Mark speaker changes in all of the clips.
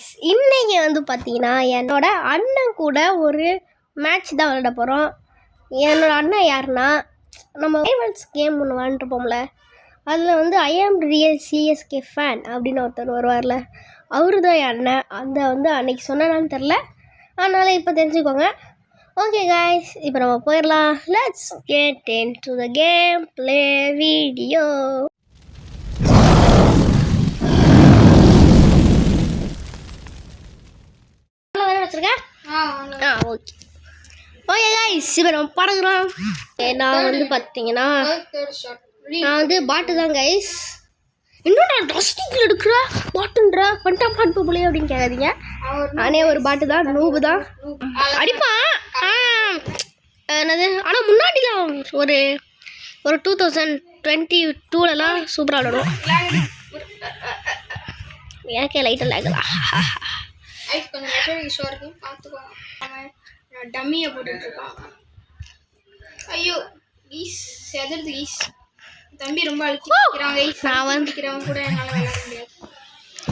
Speaker 1: Guys, இன்னைக்கு வந்து பார்த்தீங்கன்னா என்னோட அண்ணன் கூட ஒரு மேட்ச் தான் விளையாட போகிறோம். என்னோட அண்ணன் யாருன்னா, நம்ம ரைவல்ஸ் கேம் ஒன்று விளாண்டுருப்போம்ல, அதில் வந்து ஐ ஆம் ரியல் சிஎஸ்கே ஃபேன் அப்படின்னு ஒருத்தர் வருவார்ல, அவரு தான் என் அண்ணன். அந்த வந்து அன்னைக்கு சொன்னான்னு தெரில, அதனால் இப்போ தெரிஞ்சுக்கோங்க. ஓகே கைஸ், இப்போ நம்ம போயிடலாம். Let's get into the game play video. Okay guys, இப்போ நம்ம பறக்குறோம். நான் வந்து பார்த்தீங்கன்னா நான் வந்து பாட்டு தான் கைஸ். இன்னும் நான் டஸ்டிங்கில் எடுக்கிற பாட்டுன்ற பண்ணிட்டா பாட்டு போலே அப்படின்னு கேட்காதீங்க. நானே ஒரு பாட்டு தான், நூபு தான் அடிப்பான். என்னது, ஆனால் முன்னாடிலாம் ஒரு 2022லலாம் சூப்பராக விளாடுவோம். எனக்கே லைட்டாக லேகலாம்.
Speaker 2: டம்மியை போட்டுருக்கான். ஐயோ ஈஸ் செதறது ஈஸ். தம்பி ரொம்ப அழுத்திக்கிறாங்க.
Speaker 1: நான் வந்து
Speaker 2: கூட என்னால் விளையாட முடியாது.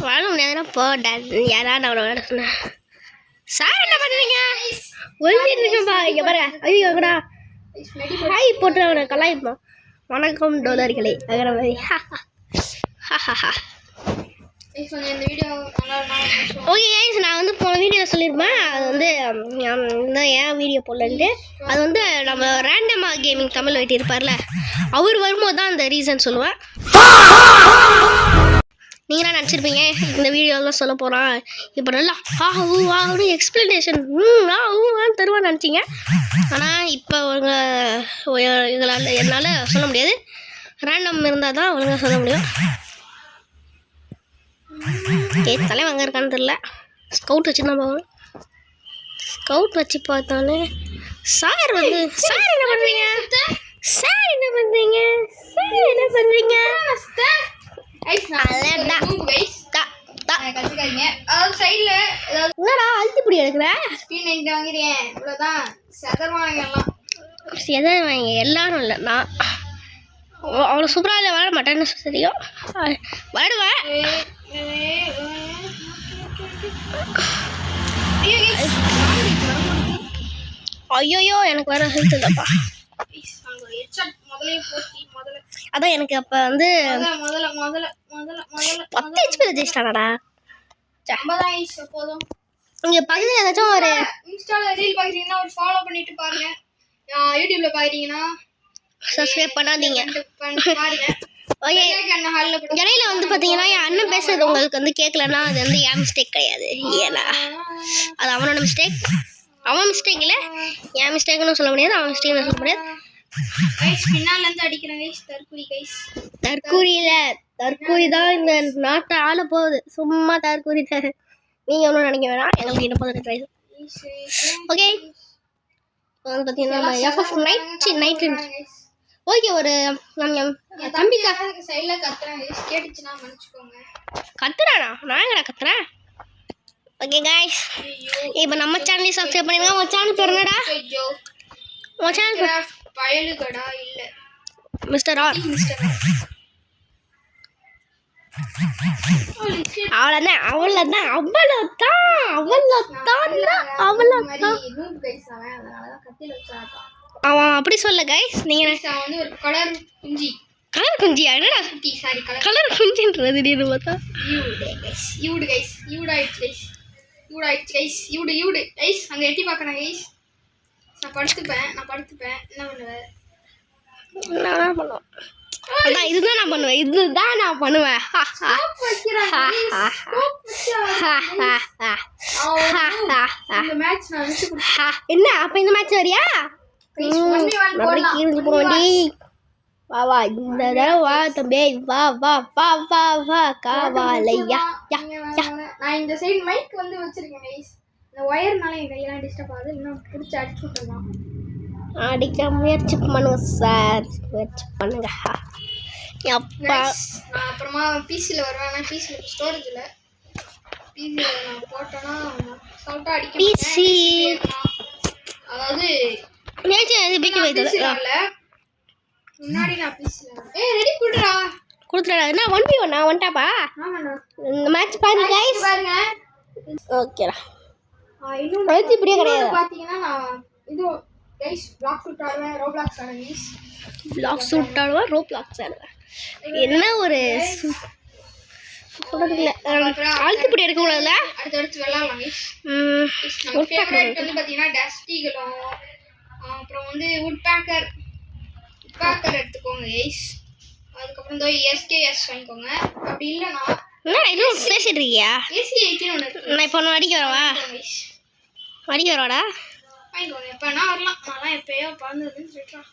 Speaker 1: விளாட முடியாதுன்னா போட்டேன். யாராவது அவனை விளையாட சொன்னேன். சார் என்ன பண்ணுறீங்க? ஒழிஞ்சிருக்கேன்பா. இங்கே பாரு. ஐயோ எங்கடா ஹாய் போட்டு அவனை கலாய்ப்பான். வணக்கம் டோலர்களே அகிற மாதிரி. ஓகே கைஸ், நான் வந்து போன வீடியோ சொல்லியிருப்பேன். அது வந்து ஏன் வீடியோ போடலன்ட்டு, அது வந்து நம்ம ரேண்டமாக கேமிங் தமிழ் வெட்டியிருப்பார்ல, அவர் வரும்போது தான் அந்த ரீசன் சொல்லுவேன். நீங்களாம் நினச்சிருப்பீங்க இந்த வீடியோலாம் சொல்ல போகிறான் இப்போ நல்லா ஆன்னு எக்ஸ்பிளனேஷன் தருவான்னு நினச்சிங்க. ஆனால் இப்போ எங்களால் என்னால் சொல்ல முடியாது. ரேண்டம் இருந்தால் தான் ஒழுங்காக சொல்ல முடியும். தலைவன் அங்கே இருக்கான்னு தெரில. ஸ்கவுட் வச்சு தான் போகணும். ஸ்கவுட் வச்சு பார்த்தாலே சார் வந்து சார் என்ன பண்ணுறீங்க? சார் என்ன பண்ணுறீங்க? சார் என்ன பண்ணுறீங்க? என்னடா அழுத்தி பிடி எடுக்கிற? செதவாங்க எல்லாரும் இல்லை. நான் அவ்வளோ சூப்பராக இல்லை, விளாட மாட்டேன்னு தெரியும். விளாடுவேன். ஐயோயோ எனக்கு வேற ஹெல்த் இல்லைப்பா. அதான் எனக்கு அப்போ வந்து 10 HP ஜெயிச்சிட்டானடா. இங்கே பக்கத்தில் ஏதாச்சும் ஒரு
Speaker 2: இன்ஸ்டால ரீல் பார்க்குறீங்கன்னா ஒரு ஃபாலோ பண்ணிட்டு பாருங்க. யூடியூப்ல பார்க்குறீங்கன்னா
Speaker 1: சப்ஸ்கிரைப் பண்ணாதீங்க.
Speaker 2: பாருங்க.
Speaker 1: இடையில வந்து பார்த்தீங்கன்னா என் அண்ணன் பேசுறது உங்களுக்கு வந்து கேட்கலன்னா அது வந்து என் மிஸ்டேக் கிடையாது. ஏன்னா அது அவனோட மிஸ்டேக். அவன் மிஸ்டேக் இல்லை, என் மிஸ்டேக்னு சொல்ல முடியாது, அவன் மிஸ்டேக்னு சொல்ல முடியாது. தற்கூரி தான் இந்த நாட்டை ஆள போகுது. சும்மா தற்கூரி தான். நீங்க ஒன்றும் நினைக்க வேணாம், எங்களுக்கு என்ன போகுது ட்ரை. ஓகே வந்து பார்த்தீங்கன்னா நைட் ஓகே. ஒரு தம்பிக்கா கத்துறானா? நான் எங்கடா கத்துறேன்? ஓகே கைஸ், இப்போ நம்ம சேனலை சப்ஸ்கிரைப் பண்ணிடுங்க. உன் சேனல் பேர் என்னடா? உன் சேனல் பேர்
Speaker 2: பயலுகடா இல்ல
Speaker 1: மிஸ்டர் ஆர். அவ்வளோதான் அவ்வளோதான் அவன் அப்படி சொல்ல கைஸ். நீங்கள்
Speaker 2: ஒரு கலர் குஞ்சி.
Speaker 1: கலர் குஞ்சியா? என்னடா
Speaker 2: சாரி
Speaker 1: கலர் குஞ்சின்றது திடீர்னு பார்த்தா
Speaker 2: யூடு கைஸ். அங்கே எட்டி பார்க்கணும் கைஸ். நான் படுத்துப்பேன். என்ன பண்ணுவேன்?
Speaker 1: நான் பண்ணுவேன். அதான் இதுதான் நான் பண்ணுவேன். என்ன அப்ப இந்த மேட்ச் வரியா? கீழ்ந்து போண்டி. வா இந்த தடவை வா தம்பி. வா காவாலையா.
Speaker 2: நான் இந்த சைடு மைக் வந்து வச்சிருக்கேன் கைஸ். இந்த ஒயர்னால என் கையெல்லாம் டிஸ்டர்ப் ஆகுது. இன்னும் பிடிச்சி அடிச்சு விட்டுலாம்.
Speaker 1: அடிக்க முயற்சி பண்ணுங்க சார், முயற்சி பண்ணுங்க. அப்பா
Speaker 2: நான் அப்புறமா பிசியில் வருவேன். ஆனால் பிசியில் ஸ்டோரேஜ் இல்லை. பிசியில் நான் போட்டோன்னா சவுட்டாக அடிக்க.
Speaker 1: பிசி
Speaker 2: அதாவது முன்னாடி நான் பிசியில் ரெடி
Speaker 1: கொடுத்துடா. என்ன 1v1 ஒன்டாப்பா?
Speaker 2: ஆமாண்ணா.
Speaker 1: இந்த மேட்ச் பாருங்க கைஸ்.
Speaker 2: பாருங்க
Speaker 1: ஓகேடா.
Speaker 2: இன்னொன்று
Speaker 1: அடுத்து இப்படியே கிடையாது.
Speaker 2: பார்த்தீங்கன்னா நான் இது கைஸ் பிளாக் ஷூட் ஆடுவேன், ரோப்ளாக்ஸ் ஆடுவேன் கைஸ்.
Speaker 1: பிளாக் ஷூட் ஆடுவேன், ரோப்ளாக்ஸ் ஆடுவேன். என்ன ஒரு சொல்றதுல ஆழ்த்துப்படி எடுக்கக்கூடாதுல.
Speaker 2: அடுத்தடுத்து விளாட்லாம் கைஸ். நம்ம ஃபேவரட் வந்து பார்த்தீங்கன்னா டஸ்டிகளும், அப்புறம் வந்து வுட் பேக்கர் எடுத்துக்கோங்க கைஸ். அதுக்கப்புறம் இந்த எஸ்கேஎஸ் வாங்கிக்கோங்க. அப்படி இல்லைன்னா
Speaker 1: என்ன இன்னும் பேசிட்டு இருக்கியா?
Speaker 2: AC-18 ஒன்று இருக்கு.
Speaker 1: நான் இப்போ ஒன்று அடிக்க வரவா? அடிக்க வரவாடா?
Speaker 2: வாங்கிக்கோங்க. எப்போனா வரலாம். நான்லாம் எப்பயோ பறந்துருக்குன்னு சொல்லிட்டான்.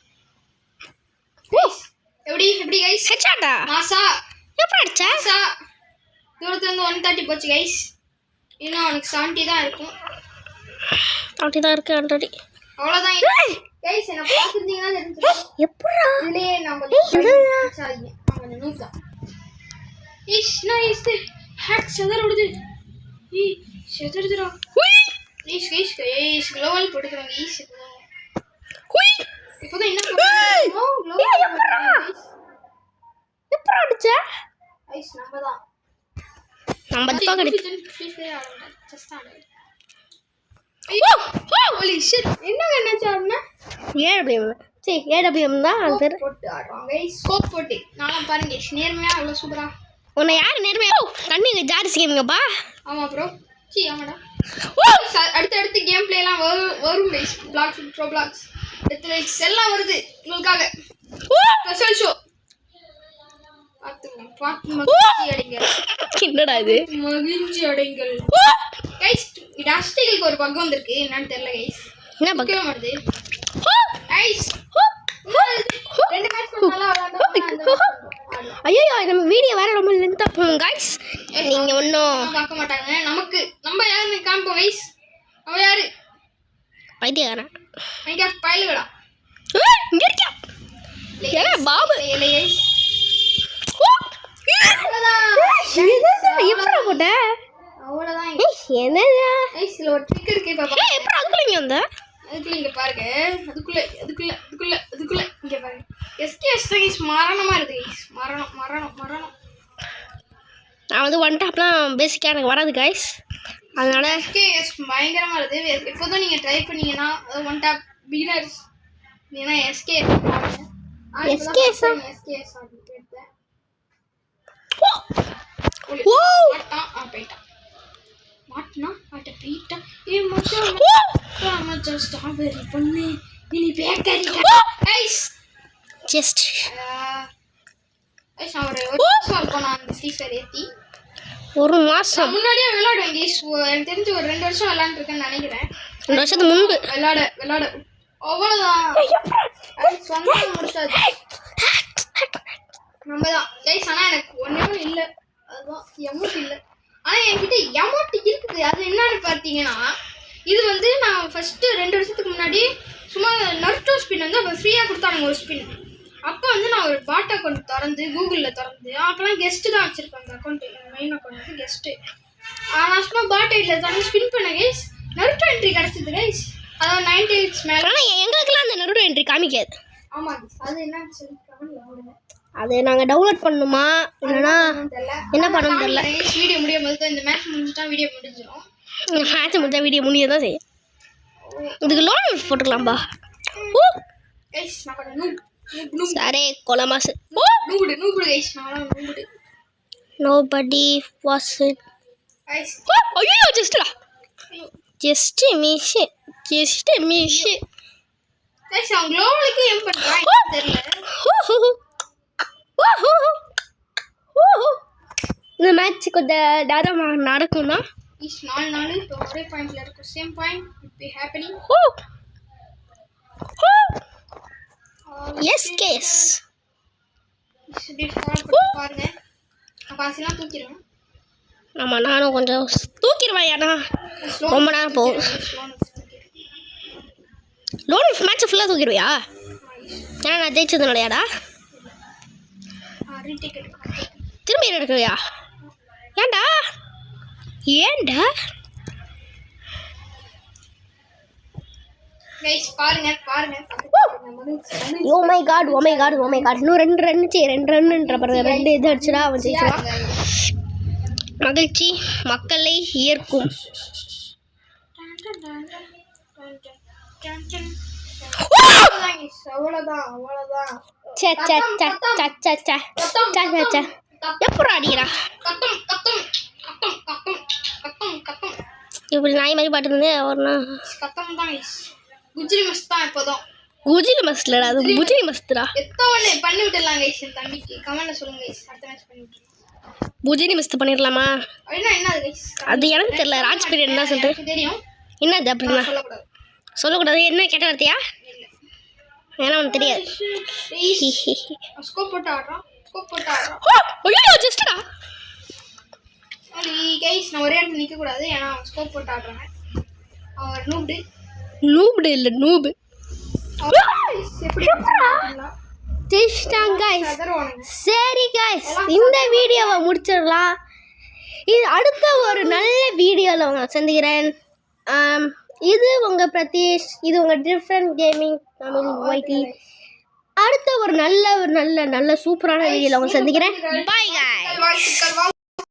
Speaker 2: எப்படி கைஸ்?
Speaker 1: ஹெட்ஷாட்டா?
Speaker 2: மாசா
Speaker 1: எப்படி அடிச்சா?
Speaker 2: மாசா தூரத்துல இருந்து 130 போச்சு கைஸ். இன்னும் அவனுக்கு 70 தான் இருக்கும்.
Speaker 1: அப்படிதான் இருக்கு ஆல்ரெடி.
Speaker 2: அவ்வளோதான் கைஸ். என்ன பார்த்துருந்தீங்கன்னா தெரிஞ்சுக்கலாம்.
Speaker 1: எப்படா?
Speaker 2: இதுலயே நான் கொஞ்சம் நூத்தான். ஹேக் செதற விடுது. செதறுதுடா. க்ளோவல் போட்டுக்கிறோம் கைஸ். இப்போதான் என்ன
Speaker 1: எப்படா அடிச்ச?
Speaker 2: கைஸ் நம்ம தான்
Speaker 1: ஏடபிள்யூஎம் தான் அது பேர்.
Speaker 2: போட்டு ஆடுறோம் கைஸ். ஸ்கோப் போட்டு நானும் பாருங்க நேர்மையா அவ்வளோ சூப்பரா.
Speaker 1: உன்னை யார் நேர்மையா கண்ணிங்க ஜாரிசி கேமிங்கப்பா?
Speaker 2: ஆமா ப்ரோ. ஆமாடா. அடுத்தடுத்து கேம் பிளேலாம் வரும் கைஸ். பிளாக் ப்ரோ பிளாக்ஸ் அடுத்து லைக்ஸ் எல்லாம் வருது உங்களுக்காக. ஸ்பெஷல் ஷோ பார்த்து மகிழ்ச்சி அடைங்கள்.
Speaker 1: என்னடா இது?
Speaker 2: மகிழ்ச்சி அடைங்கள் கைஸ். டஸ்டிகளுக்கு ஒரு பக்கம் வந்திருக்கு. என்னன்னு தெரியல கைஸ்.
Speaker 1: என்ன பக்கம்
Speaker 2: வருது கைஸ்? ரெண்டு மேட்ச் நல்லா விளையாண்டோம்.
Speaker 1: ஐயோ நம்ம வீடியோ வேற ரொம்ப லென்த்தா போகும் கைஸ். நீங்க ஒன்றும்
Speaker 2: பார்க்க மாட்டாங்க. நம்ம யாருன்னு காமிப்போம் கைஸ். நம்ம யாரு?
Speaker 1: பைத்தியக்காரன்.
Speaker 2: மைன்கிராஃப்ட் பயலுகளா?
Speaker 1: இங்க இருக்கியா? ஏ பாபு
Speaker 2: இல்லை கைஸ்.
Speaker 1: எப்படா போட்ட?
Speaker 2: அவ்வளோதான்
Speaker 1: என்னடா
Speaker 2: கைஸ். இதுல ஒரு ட்ரிக் இருக்கு. இப்போ
Speaker 1: எப்படா அதுக்குள்ள இங்க வந்த?
Speaker 2: அதுக்குள்ள இங்க பாருங்க. அதுக்குள்ள இங்க பாருங்க. எஸ்கேஎஸ் தான் கைஸ். மரணமா இருக்கு கைஸ். மரணம்.
Speaker 1: நான் வந்து ஒன் டாப்லாம் பேசிக்காக எனக்கு வராது கைஸ். அதனால
Speaker 2: எஸ்கேஎஸ் பயங்கரமா இருக்குது. எப்போதும் நீங்க ட்ரை பண்ணீங்கன்னா ஒன் டாப் பிகினர்ஸ் நீங்கன்னா எஸ்கேஎஸ் எடுத்தேன்.
Speaker 1: ஓ
Speaker 2: போயிட்டான். மச்சான் ஸ்ட்ராபெரி பண்ணு இனி பேக்கரி கைஸ்.
Speaker 1: ஜஸ்ட்
Speaker 2: கைஸ் நான் ஒரு மாசம் இருக்கும். நான் ஃப்ரீ ஃபயர் ஏற்றி
Speaker 1: ஒரு மாசம்
Speaker 2: முன்னாடியே விளையாடுவேன் கைஸ். எனக்கு தெரிஞ்சு ஒரு 2 வருஷம் விளையாண்டுருக்கேன்னு நினைக்கிறேன்.
Speaker 1: 2 வருஷத்துக்கு முன்பு
Speaker 2: விளையாட அவ்வளோதான். சொன்னா முடிச்சாச்சு நம்ம தான் கைஸ். ஆனால் எனக்கு ஒன்றுமே இல்லை. அதுதான் எமௌண்ட் இல்லை. ஆனால் என்கிட்ட எமௌண்ட் இருக்குது. அது என்னன்னு பார்த்தீங்கன்னா இது வந்து நான் ஃபஸ்ட்டு 2 வருஷத்துக்கு முன்னாடி சும்மா நருட்டோ ஸ்பின் வந்து அப்போ ஃப்ரீயாக கொடுத்தானுங்க ஒரு ஸ்பின். அப்போ வந்து நான் ஒரு பாட் அக்கௌண்ட் திறந்து கூகுளில் திறந்து அப்போலாம் கெஸ்ட்டு தான் வச்சுருப்பேன். அந்த அக்கௌண்ட்டு மெயின் அக்கௌண்ட் வந்து கெஸ்ட்டு. நான் சும்மா பாட் ஐட்டில் திறந்து ஸ்பின் பண்ணேன் கைஸ். நருட்டோ என்ட்ரி கிடச்சிது கைஸ். அதாவது 98 மேலே.
Speaker 1: ஆனால் எங்களுக்குலாம் அந்த நருட்டோ என்ட்ரி காமிக்காது.
Speaker 2: ஆமாம் கைஸ். அது என்னன்னு சொல்லி கமெண்ட்ல
Speaker 1: அது நாங்கள் டவுன்லோட் பண்ணணுமா இல்லைனா என்ன பண்ணணும் தெரியல.
Speaker 2: வீடியோ முடியும் போது இந்த மேட்ச் முடிஞ்சுட்டா வீடியோ முடிஞ்சிடும்.
Speaker 1: மேட்ச் முடிஞ்சா வீடியோ முடிய தான் செய்யும். இதுக்கு லோன் போட்டுக்கலாம்பா.
Speaker 2: கைஸ் நான் கொஞ்சம்
Speaker 1: சரே கொலமாசு
Speaker 2: நூபுடு கைஸ். நான் nobody.
Speaker 1: Nobody was it
Speaker 2: guys.
Speaker 1: ஐயோ ஜஸ்ட் மிஷ்
Speaker 2: கைஸ் அவங்க க்ளோவலுக்கு ஏம் பண்றாங்க தெரியல.
Speaker 1: இந்த மேட்ச் கொஞ்சம் நேரம் நடக்கும்னா
Speaker 2: இஸ் 4 நாள் இப்போ ஒரே பாயிண்ட்ல இருக்கு. Same point it be happening.
Speaker 1: Yes case
Speaker 2: இப்படி ஃபாலோ பாருங்க. நான் பாசிலாம் தூக்கிடுவேன்.
Speaker 1: ஆமாம் நானும் கொஞ்சம் தூக்கிடுவேன். ஏன்னா ரொம்ப நேரம் போகும். லோன் மேட்ச் ஃபுல்லாக தூக்கிடுவியா? ஏன்னா நான் ஜெயிச்சதுனாலயாடா? திரும்பி எடுக்கலையா? ஏன்டா
Speaker 2: கைஸ் பாருங்க
Speaker 1: ஓ மை காட் இன்னும் 2 ரன்னுன்ற பாருங்க. 2 இது அடிச்சுடா அவன் ஜெயிச்சுவான். மகிழ்ச்சி மக்களை ஈர்க்கும்.
Speaker 2: அவ்வளவுதான்.
Speaker 1: சே சே சே சே சே சே சே சே சே எப்படி அடிக்கிறா இப்படி நாய் மாதிரி பாட்டுருந்தே அவர்னா
Speaker 2: குஜ்ரி மஸ்த் தான் இப்போதான்.
Speaker 1: குஜிலி மஸ்லடா, அது குஜிலி மஸ்துடா.
Speaker 2: எத்தவொன்னு பண்ணி விட்டுடலாம் கைஸ். என் தம்பிக்கு கமெண்ட்ல சொல்லுங்க கைஸ். அடுத்த மேட்ச் பண்ணி விட்டுருலாம்.
Speaker 1: குஜிலி மஸ்து பண்ணிடலாமா?
Speaker 2: அப்படின்னா என்ன அது கைஸ்?
Speaker 1: அது எனக்கு தெரியல. ராஜ் பீரியட் தான் சொல்லிட்டு
Speaker 2: எனக்கு தெரியும்.
Speaker 1: என்னது அப்படின்னா
Speaker 2: சொல்லக்கூடாது.
Speaker 1: சொல்லக்கூடாது. என்ன கெட்ட வார்த்தையா? ஏன்னா உனக்கு தெரியாது.
Speaker 2: ஸ்கோப் போட்டு ஆடுறான்.
Speaker 1: ஐயோ ஜஸ்டா
Speaker 2: கைஸ் நான் ஒரே இடத்துல நிற்க கூடாது. ஏன்னா ஸ்கோப் போட்டு ஆடுறாங்க. அவர் நூப்டு.
Speaker 1: நூப்டு இல்லை நூபு.
Speaker 2: எப்படி
Speaker 1: சரி கைஸ், இந்த வீடியோவை முடிச்சிடலாம். இது அடுத்த ஒரு நல்ல வீடியோவில் உங்களை சந்திக்கிறேன். இது உங்கள் பிரதீஷ், இது உங்கள் டிஃப்ரெண்ட் கேமிங் தமிழ் ஒய்டி. அடுத்த ஒரு நல்ல சூப்பரான வீடியோவில் உங்களை சந்திக்கிறேன். Bye guys.